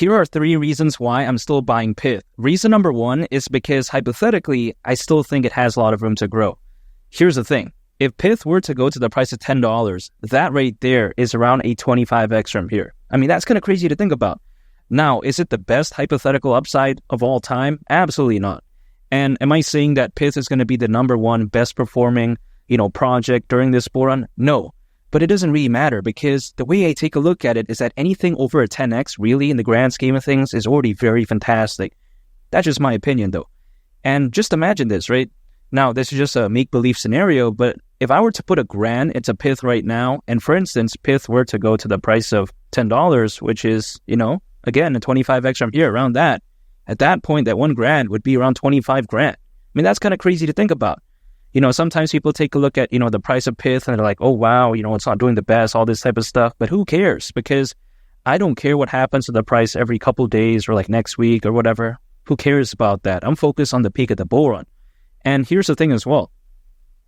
Here are 3 reasons why I'm still buying Pyth. Reason number 1 is because hypothetically, I still think it has a lot of room to grow. Here's the thing. If Pyth were to go to the price of $10, that right there is around a 25x from here. I mean, that's kind of crazy to think about. Now, is it the best hypothetical upside of all time? Absolutely not. And am I saying that Pyth is going to be the number 1 best performing, project during this bull run? No. But it doesn't really matter because the way I take a look at it is that anything over a 10x really in the grand scheme of things is already very fantastic. That's just my opinion though. And just imagine this, right? Now, this is just a make-believe scenario, but if I were to put $1,000 into Pyth right now, and for instance, Pyth were to go to the price of $10, which is, again, a 25x from here, around that, at that point, that $1,000 would be around 25 grand. I mean, that's kind of crazy to think about. Sometimes people take a look at, the price of Pyth and they're like, oh, wow, it's not doing the best, all this type of stuff. But who cares? Because I don't care what happens to the price every couple days or like next week or whatever. Who cares about that? I'm focused on the peak of the bull run. And here's the thing as well.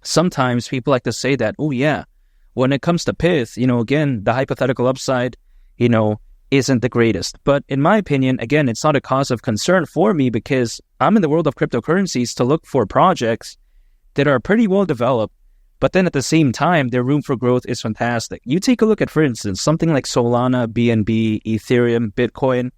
Sometimes people like to say that, oh, yeah, when it comes to Pyth, again, the hypothetical upside, isn't the greatest. But in my opinion, again, it's not a cause of concern for me because I'm in the world of cryptocurrencies to look for projects that are pretty well developed, but then at the same time, their room for growth is fantastic. You take a look at, for instance, something like Solana, BNB, Ethereum, Bitcoin.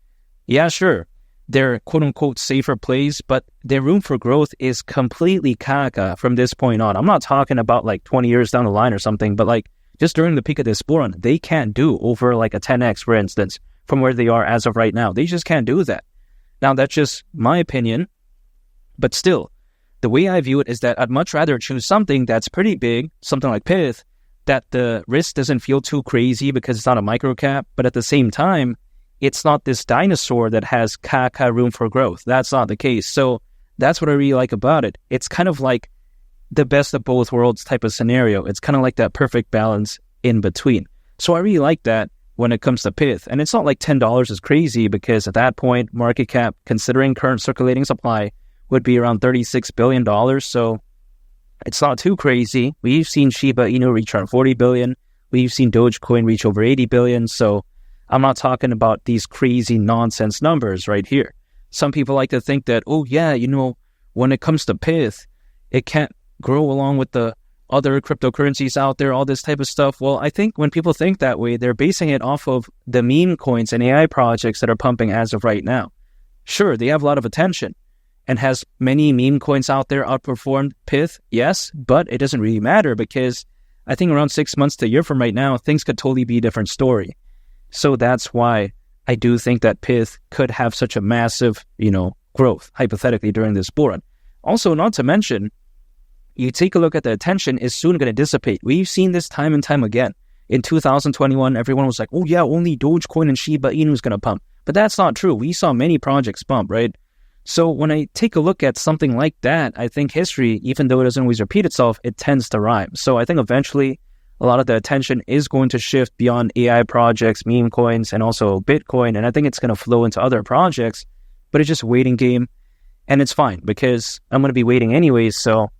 Yeah, sure. They're quote-unquote safer plays, but their room for growth is completely caca from this point on. I'm not talking about like 20 years down the line or something, but like just during the peak of this bull run, they can't do over like a 10x, for instance, from where they are as of right now. They just can't do that. Now, that's just my opinion, but still, the way I view it is that I'd much rather choose something that's pretty big, something like Pyth, that the risk doesn't feel too crazy because it's not a micro cap, but at the same time, it's not this dinosaur that has caca room for growth. That's not the case. So that's what I really like about it. It's kind of like the best of both worlds type of scenario. It's kind of like that perfect balance in between. So I really like that when it comes to Pyth. And it's not like $10 is crazy because at that point, market cap, considering current circulating supply, would be around $36 billion. So it's not too crazy. We've seen Shiba Inu reach around 40 billion. We've seen Dogecoin reach over 80 billion. So I'm not talking about these crazy nonsense numbers right here. Some people like to think that, oh yeah, when it comes to Pyth, it can't grow along with the other cryptocurrencies out there, all this type of stuff. Well, I think when people think that way, they're basing it off of the meme coins and AI projects that are pumping as of right now. Sure, they have a lot of attention. And has many meme coins out there outperformed Pyth? Yes, but it doesn't really matter because I think around 6 months to a year from right now, things could totally be a different story. So that's why I do think that Pyth could have such a massive, growth, hypothetically, during this bull run. Also, not to mention, you take a look at the attention is soon going to dissipate. We've seen this time and time again. In 2021, everyone was like, oh yeah, only Dogecoin and Shiba Inu is going to pump. But that's not true. We saw many projects pump, right? So when I take a look at something like that, I think history, even though it doesn't always repeat itself, it tends to rhyme. So I think eventually a lot of the attention is going to shift beyond AI projects, meme coins, and also Bitcoin. And I think it's going to flow into other projects, but it's just a waiting game. And it's fine because I'm going to be waiting anyways. So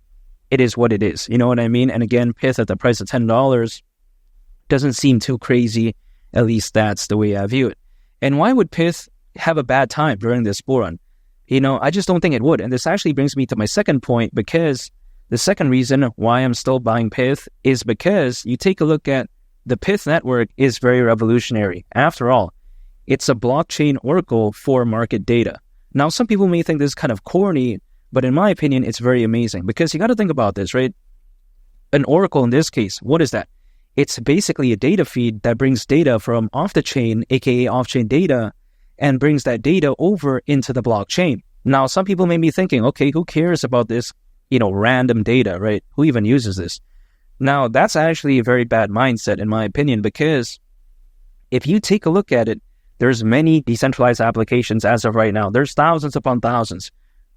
it is what it is. You know what I mean? And again, Pyth at the price of $10 doesn't seem too crazy. At least that's the way I view it. And why would Pyth have a bad time during this bull run? I just don't think it would. And this actually brings me to my second point, because the second reason why I'm still buying Pyth is because you take a look at the Pyth network is very revolutionary. After all, it's a blockchain oracle for market data. Now, some people may think this is kind of corny, but in my opinion, it's very amazing because you got to think about this, right? An oracle in this case, what is that? It's basically a data feed that brings data from off the chain, aka off-chain data, and brings that data over into the blockchain. Now, some people may be thinking, okay, who cares about this, random data, right? Who even uses this? Now, that's actually a very bad mindset, in my opinion, because if you take a look at it, there's many decentralized applications as of right now. There's thousands upon thousands,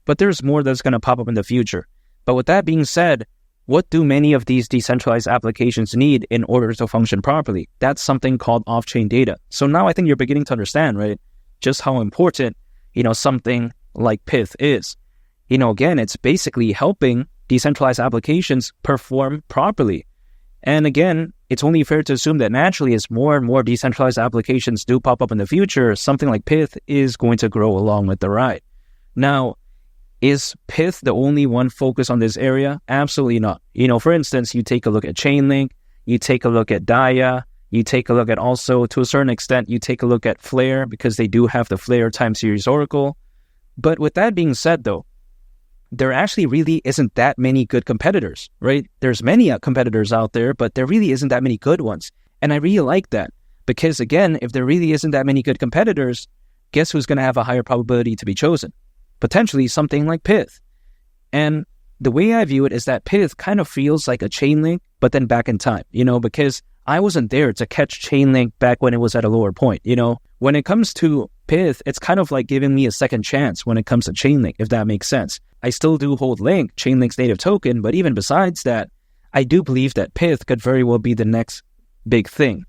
but there's more that's going to pop up in the future. But with that being said, what do many of these decentralized applications need in order to function properly? That's something called off-chain data. So now I think you're beginning to understand, right, just how important, something like Pyth is. Again, it's basically helping decentralized applications perform properly. And again, it's only fair to assume that naturally, as more and more decentralized applications do pop up in the future, something like Pyth is going to grow along with the ride. Now, is Pyth the only one focused on this area? Absolutely not. For instance, you take a look at Chainlink, you take a look at Daya, you take a look at also, to a certain extent, you take a look at Flare, because they do have the Flare time series oracle. But with that being said, though, there actually really isn't that many good competitors, right? There's many competitors out there, but there really isn't that many good ones. And I really like that because, again, if there really isn't that many good competitors, guess who's going to have a higher probability to be chosen? Potentially something like Pyth. And the way I view it is that Pyth kind of feels like a Chainlink, but then back in time, because I wasn't there to catch Chainlink back when it was at a lower point. When it comes to Pyth, it's kind of like giving me a second chance when it comes to Chainlink, if that makes sense. I still do hold Link, Chainlink's native token, but even besides that, I do believe that Pyth could very well be the next big thing.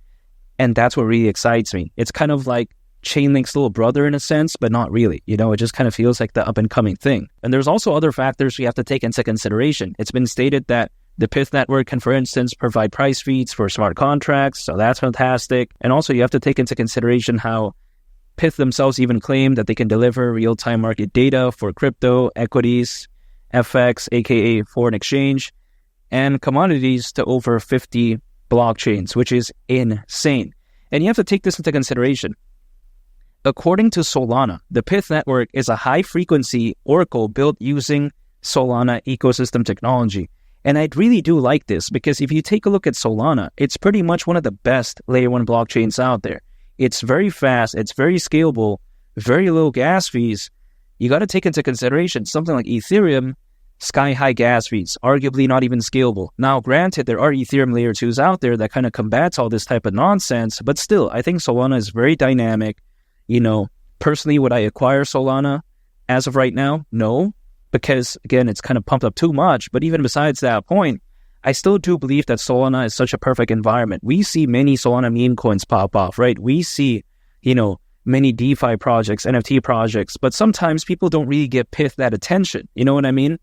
And that's what really excites me. It's kind of like Chainlink's little brother in a sense, but not really. It just kind of feels like the up-and-coming thing. And there's also other factors we have to take into consideration. It's been stated that the Pyth network can, for instance, provide price feeds for smart contracts, so that's fantastic. And also you have to take into consideration how Pyth themselves even claim that they can deliver real-time market data for crypto, equities, FX, aka foreign exchange, and commodities to over 50 blockchains, which is insane. And you have to take this into consideration. According to Solana, the Pyth network is a high-frequency oracle built using Solana ecosystem technology. And I really do like this because if you take a look at Solana, it's pretty much one of the best layer 1 blockchains out there. It's very fast, it's very scalable, very low gas fees. You got to take into consideration something like Ethereum, sky-high gas fees, arguably not even scalable. Now, granted, there are Ethereum layer 2s out there that kind of combats all this type of nonsense, but still, I think Solana is very dynamic. Personally, would I acquire Solana as of right now? No, because, again, it's kind of pumped up too much. But even besides that point, I still do believe that Solana is such a perfect environment. We see many Solana meme coins pop off, right? We see, many DeFi projects, NFT projects, but sometimes people don't really give Pyth that attention. You know what I mean?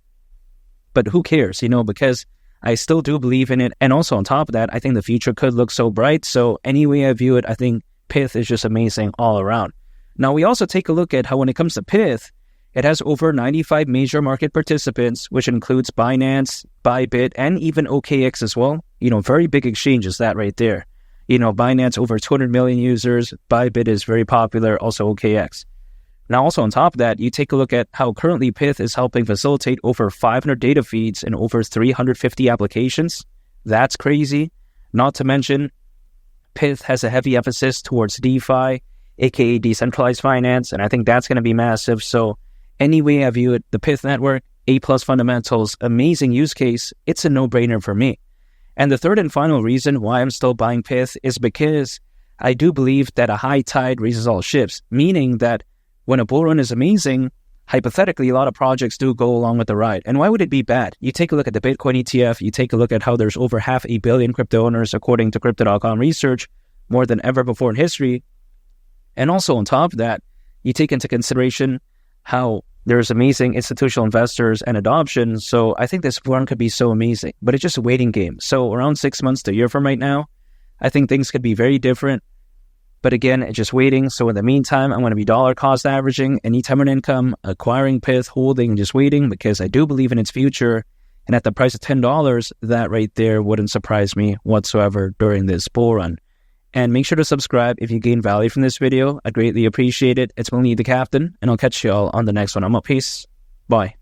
But who cares, because I still do believe in it. And also on top of that, I think the future could look so bright. So any way I view it, I think Pyth is just amazing all around. Now, we also take a look at how when it comes to Pyth, it has over 95 major market participants, which includes Binance, Bybit, and even OKX as well. Very big exchanges, that right there. Binance over 200 million users, Bybit is very popular, also OKX. Now, also on top of that, you take a look at how currently Pyth is helping facilitate over 500 data feeds in over 350 applications. That's crazy. Not to mention, Pyth has a heavy emphasis towards DeFi, aka decentralized finance, and I think that's going to be massive. So any way I view it, the Pyth network, A+ fundamentals, amazing use case, it's a no-brainer for me. And the third and final reason why I'm still buying Pyth is because I do believe that a high tide raises all ships, meaning that when a bull run is amazing, hypothetically, a lot of projects do go along with the ride. And why would it be bad? You take a look at the Bitcoin ETF, you take a look at how there's over 500 million crypto owners, according to Crypto.com research, more than ever before in history. And also on top of that, you take into consideration how there's amazing institutional investors and adoption. So I think this run could be so amazing, but it's just a waiting game. So around 6 months to a year from right now, I think things could be very different. But again, it's just waiting. So in the meantime, I'm going to be dollar cost averaging, anytime earned income, acquiring Pyth, holding, and just waiting because I do believe in its future. And at the price of $10, that right there wouldn't surprise me whatsoever during this bull run. And make sure to subscribe if you gain value from this video. I'd greatly appreciate it. It's only the Captain, and I'll catch you all on the next one. I'm out. Peace. Bye.